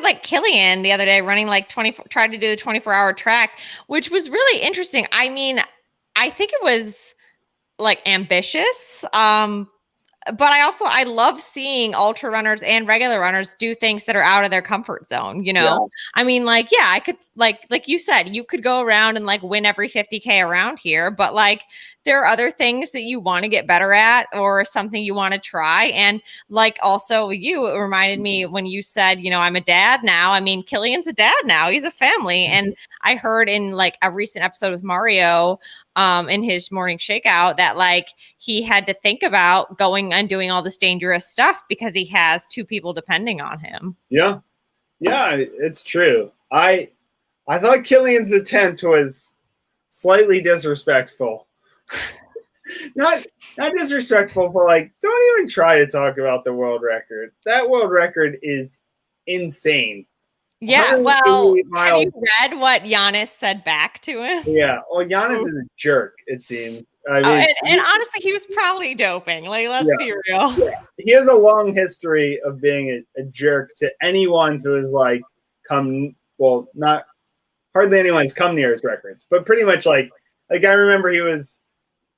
like Kilian the other day running like 24, tried to do the 24-hour track, which was really interesting. I mean, I think it was like ambitious. but I love seeing ultra runners and regular runners do things that are out of their comfort zone, you know? Yeah. I mean, like, yeah, I could like you said, you could go around and like win every 50K around here, but like there are other things that you want to get better at or something you want to try. And like also you, it reminded me when you said, you know, I'm a dad now. I mean, Kilian's a dad now. He's a family. And I heard in like a recent episode with Mario, in his morning shakeout that like he had to think about going and doing all this dangerous stuff because he has two people depending on him. Yeah. Yeah, it's true. I thought Kilian's attempt was slightly disrespectful. not disrespectful, but like, don't even try to talk about the world record. That world record is insane. Yeah, well, have you read what Giannis said back to him? Yeah, well, Giannis is a jerk, it seems. I mean, and honestly, he was probably doping. Like, let's be real. Yeah. He has a long history of being a jerk to anyone who has like not hardly anyone's come near his records, but pretty much like I remember he was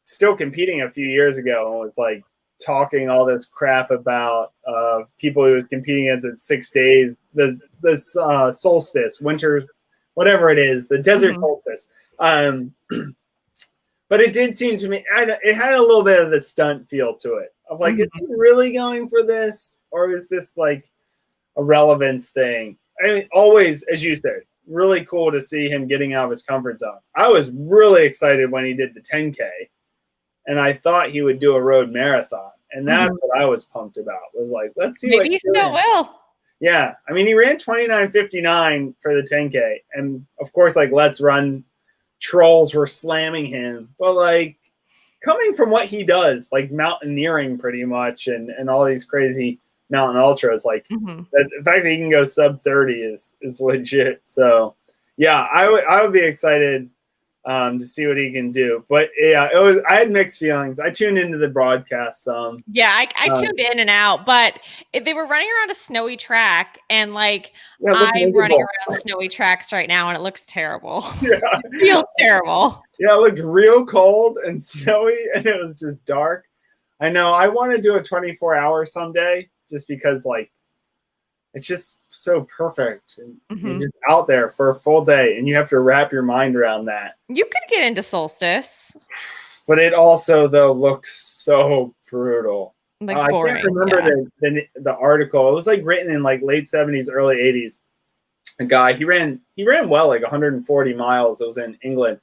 still competing a few years ago and was like talking all this crap about people he was competing against at 6 days, this solstice, winter, whatever it is, the desert solstice. But it did seem to me, it had a little bit of the stunt feel to it. Of like, is he really going for this? Or is this like a relevance thing? I mean, always, as you said, really cool to see him getting out of his comfort zone. I was really excited when he did the 10K. And I thought he would do a road marathon. And that's what I was pumped about. Was like, let's see Maybe he still will. Yeah. I mean, he ran 29:59 for the 10K. And of course, like, LetsRun trolls were slamming him. But like, coming from what he does, like mountaineering pretty much and all these crazy mountain ultras, like the fact that he can go sub 30 is legit. So yeah, I would be excited to see what he can do. But yeah, I had mixed feelings. I tuned into the broadcast some. Yeah, I tuned in and out, but they were running around a snowy track, and like I'm running around snowy tracks right now, and it looks terrible. Yeah. It feels terrible. Yeah, it looked real cold and snowy, and it was just dark. I know. I want to do a 24-hour someday, just because like it's just so perfect. And you're just out there for a full day, and you have to wrap your mind around that. You could get into Solstice. But it also, though, looks so brutal. Like boring. I can't remember the article. It was like written in like late 70s, early 80s. A guy, he ran well, like 140 miles. It was in England.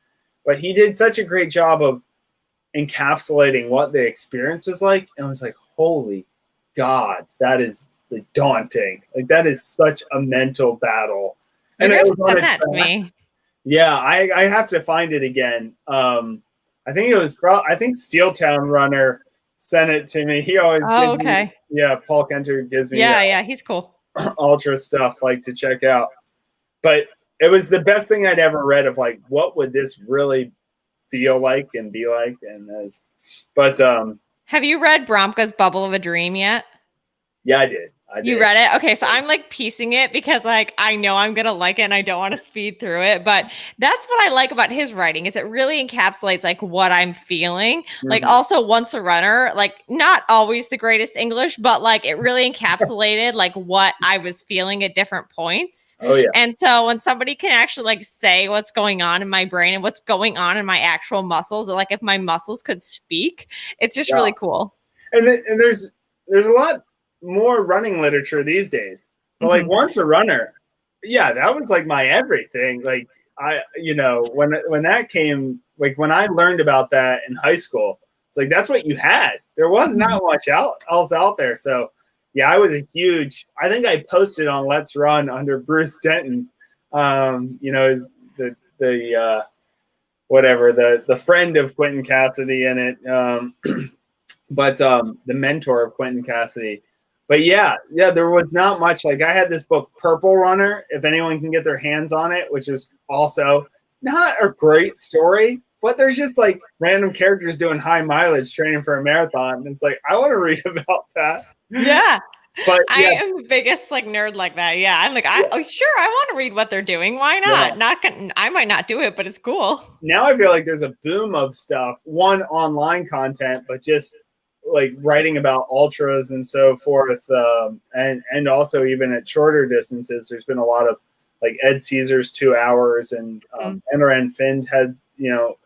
But he did such a great job of encapsulating what the experience was like. And I was like, holy God, that is daunting. Like, that is such a mental battle. And it was on that to me. Yeah, I have to find it again. I think it was I think Steel Town Runner sent it to me. He always okay. Paul Kenter gives me yeah, he's cool. Ultra stuff like to check out. But it was the best thing I'd ever read of like what would this really feel like and be like. Have you read Bromka's Bubble of a Dream yet? Yeah, I did. You read it? Okay, so I'm like piecing it because like I know I'm gonna like it and I don't want to speed through it. But that's what I like about his writing is it really encapsulates like what I'm feeling. Like also Once a Runner, like not always the greatest English, but like it really encapsulated like what I was feeling at different points. Oh yeah. And so when somebody can actually like say what's going on in my brain and what's going on in my actual muscles, like if my muscles could speak, it's just really cool. And there's a lot more running literature these days. But like Once a Runner, yeah, that was like my everything. Like when that came, like when I learned about that in high school, it's like that's what you had. There was not much else out there. So yeah, I was I think I posted on LetsRun under Bruce Denton, is the friend of Quentin Cassidy in it, but the mentor of Quentin Cassidy. But yeah, there was not much. Like I had this book, Purple Runner, if anyone can get their hands on it, which is also not a great story, but there's just like random characters doing high mileage training for a marathon. And it's like, I want to read about that. Yeah. But I am the biggest like nerd like that. Yeah. I'm like, I want to read what they're doing. Why not? I might not do it, but it's cool. Now I feel like there's a boom of stuff, one online content, but just like writing about ultras and so forth, and also even at shorter distances, there's been a lot of like Ed Caesar's 2 hours, and Enron Finn has had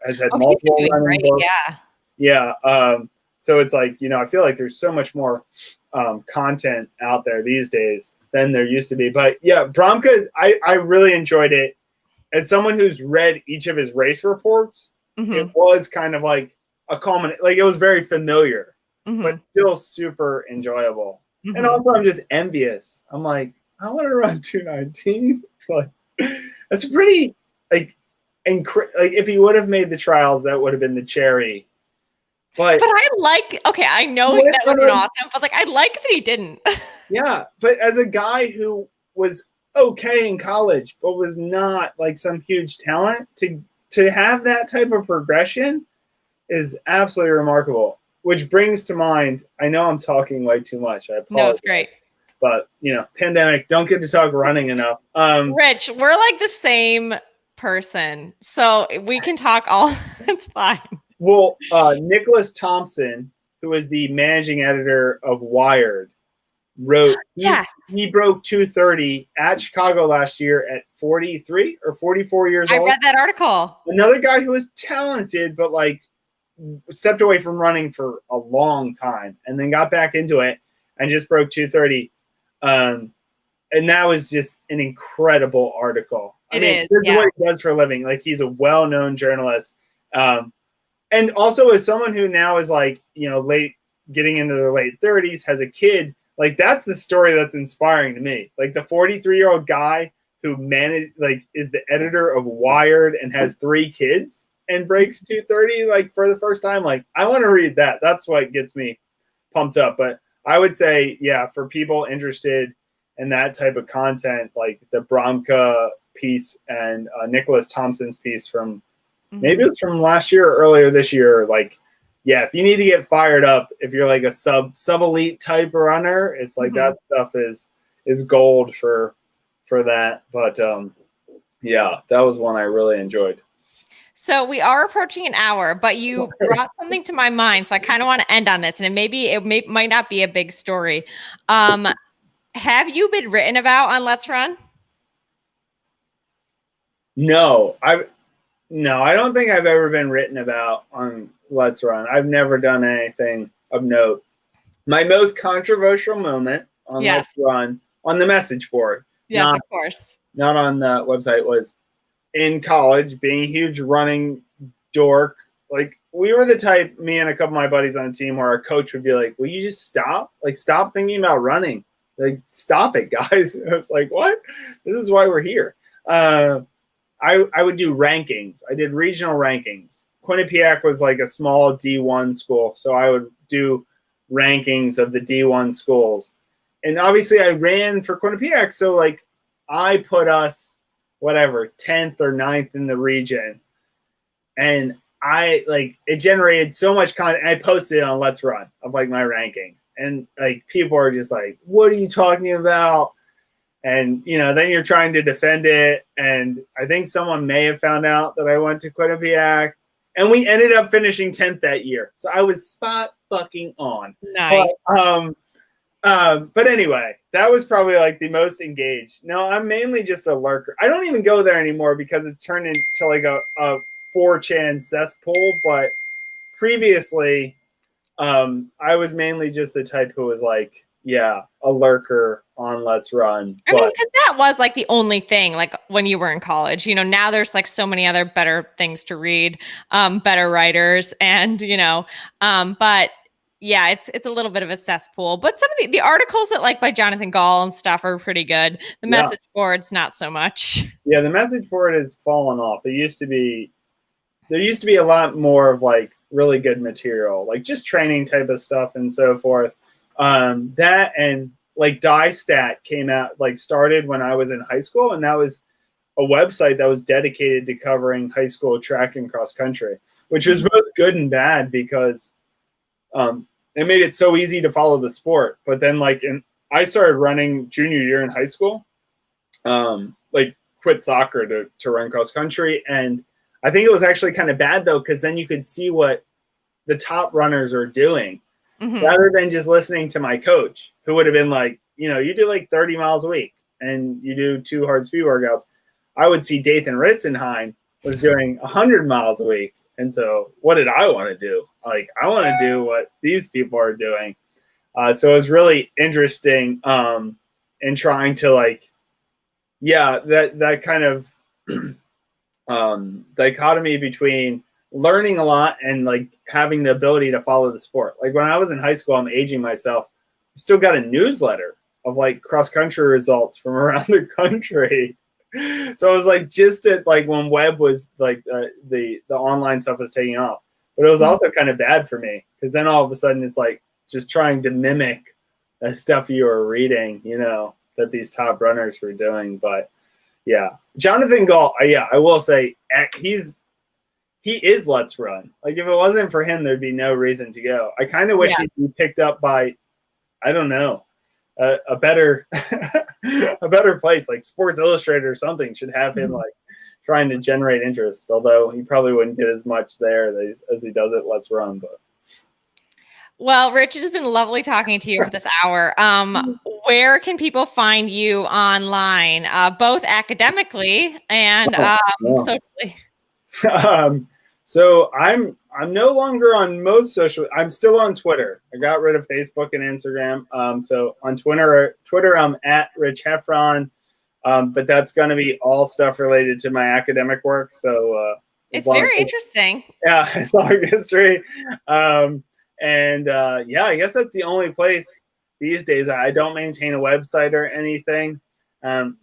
He's been multiple doing running great, books. yeah. Yeah. So it's like, I feel like there's so much more content out there these days than there used to be. But yeah, Bromka, I really enjoyed it. As someone who's read each of his race reports, it was kind of like a common, like it was very familiar, but still super enjoyable. And also I'm just envious. I'm like, I want to run 219. Like, that's pretty, like if he would have made the trials, that would have been the cherry. But I know that would have been awesome, but like I like that he didn't. Yeah, but as a guy who was okay in college, but was not like some huge talent, to have that type of progression is absolutely remarkable. Which brings to mind, I know I'm talking way too much. I apologize. No, it's great. But pandemic, don't get to talk running enough. Rich, we're like the same person, so we can talk all. It's fine. Well, Nicholas Thompson, who is the managing editor of Wired, wrote he broke 2:30 at Chicago last year at 43 or 44 years old. I read that article. Another guy who was talented, but like stepped away from running for a long time and then got back into it and just broke 2:30. And that was just an incredible article. This is what he does for a living. Like, he's a well-known journalist. And also as someone who now is like, late, getting into their late 30s, has a kid, like that's the story that's inspiring to me. Like the 43-year-old guy who is the editor of Wired and has 3 kids and breaks 2:30 like for the first time. Like, I want to read that. That's what gets me pumped up. But I would say, yeah, for people interested in that type of content, like the Bromka piece and Nicholas Thompson's piece from maybe it's from last year or earlier this year. Like, yeah, if you need to get fired up, if you're like a sub elite type runner, it's like that stuff is gold for that. But yeah, that was one I really enjoyed. So we are approaching an hour, but you brought something to my mind, so I kind of want to end on this, and it might not be a big story. Have you been written about on LetsRun? No, I don't think I've ever been written about on LetsRun. I've never done anything of note. My most controversial moment on LetsRun, on the message board, of course, not on the website, was in college, being a huge running dork. Like, we were the type, me and a couple of my buddies on the team, where our coach would be like, will you just stop? Like, stop thinking about running. Like, stop it, guys. And I was like, what? This is why we're here. I would do rankings. I did regional rankings. Quinnipiac was like a small D1 school, so I would do rankings of the D1 schools. And obviously I ran for Quinnipiac, so like I put us, 10th or 9th in the region. And it generated so much content. I posted it on LetsRun of like my rankings. And like people are just like, what are you talking about? And, then you're trying to defend it. And I think someone may have found out that I went to Quinnipiac. And we ended up finishing 10th that year. So I was spot fucking on. Nice. But anyway, that was probably like the most engaged. No, I'm mainly just a lurker. I don't even go there anymore because it's turned into like a 4chan cesspool. But previously, I was mainly just the type who was like, yeah, a lurker on LetsRun. I mean, because that was like the only thing, like when you were in college. Now there's like so many other better things to read, better writers, and but yeah, it's a little bit of a cesspool. But some of the articles that like by Jonathan Gall and stuff are pretty good. The message board's not so much. Yeah, the message board has fallen off. There used to be a lot more of like really good material, like just training type of stuff and so forth. That and like DyeStat came out, like started when I was in high school, and that was a website that was dedicated to covering high school track and cross country, which was both good and bad because it made it so easy to follow the sport. But then I started running junior year in high school, like quit soccer to run cross country. And I think it was actually kind of bad though, because then you could see what the top runners are doing. rather than just listening to my coach, who would have been like, you do like 30 miles a week and you do 2 hard speed workouts. I would see Dathan Ritzenheim was doing 100 miles a week. And so what did I want to do? Like, I want to do what these people are doing. So it was really interesting in trying to that kind of dichotomy between learning a lot and like having the ability to follow the sport. Like when I was in high school, I'm aging myself, still got a newsletter of like cross country results from around the country. So it was like just at like when web was like the online stuff was taking off, but it was also kind of bad for me because then all of a sudden it's like just trying to mimic the stuff you were reading, that these top runners were doing. But yeah, Jonathan Galt, I will say he is Let's Run. Like if it wasn't for him, there'd be no reason to go. I kind of wish he'd be picked up by, I don't know, a better a better place like Sports Illustrated or something should have him like trying to generate interest. Although he probably wouldn't get as much there as he does at Let's Run. But well, Rich, it's been lovely talking to you for this hour. Where can people find you online, both academically and socially? So I'm no longer on most social. I'm still on Twitter. I got rid of Facebook and Instagram. So on Twitter I'm at Rich Heffron. But that's going to be all stuff related to my academic work. So it's very interesting. Yeah, Islamic history. I guess that's the only place these days. I don't maintain a website or anything.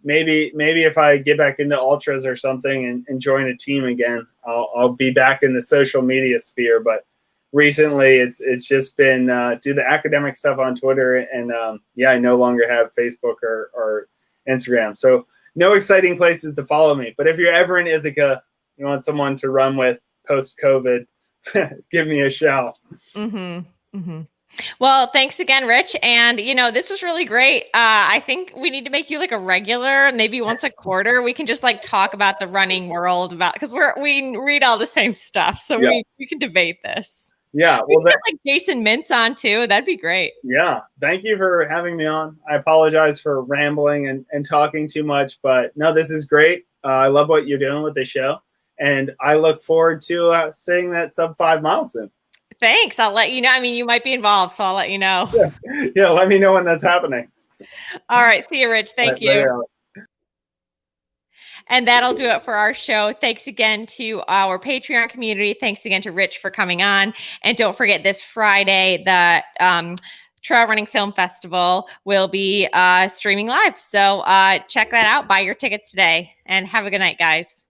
Maybe if I get back into ultras or something and join a team again, I'll be back in the social media sphere. But recently, it's just been do the academic stuff on Twitter, and I no longer have Facebook or Instagram. So no exciting places to follow me. But if you're ever in Ithaca, you want someone to run with post-COVID, give me a shout. Well, thanks again, Rich. And, this was really great. I think we need to make you like a regular, maybe once a quarter. We can just like talk about the running world because we read all the same stuff. So we can debate this. Yeah. Well, we can get like Jason Mintz on too. That'd be great. Yeah. Thank you for having me on. I apologize for rambling and talking too much, but no, this is great. I love what you're doing with the show. And I look forward to seeing that sub 5 mile soon. Thanks. I'll let you know. I mean, you might be involved, so I'll let you know. Yeah, let me know when that's happening. All right. See you, Rich. Thank you. Later. And that'll do it for our show. Thanks again to our Patreon community. Thanks again to Rich for coming on. And don't forget, this Friday, the Trail Running Film Festival will be streaming live. So check that out. Buy your tickets today. And have a good night, guys.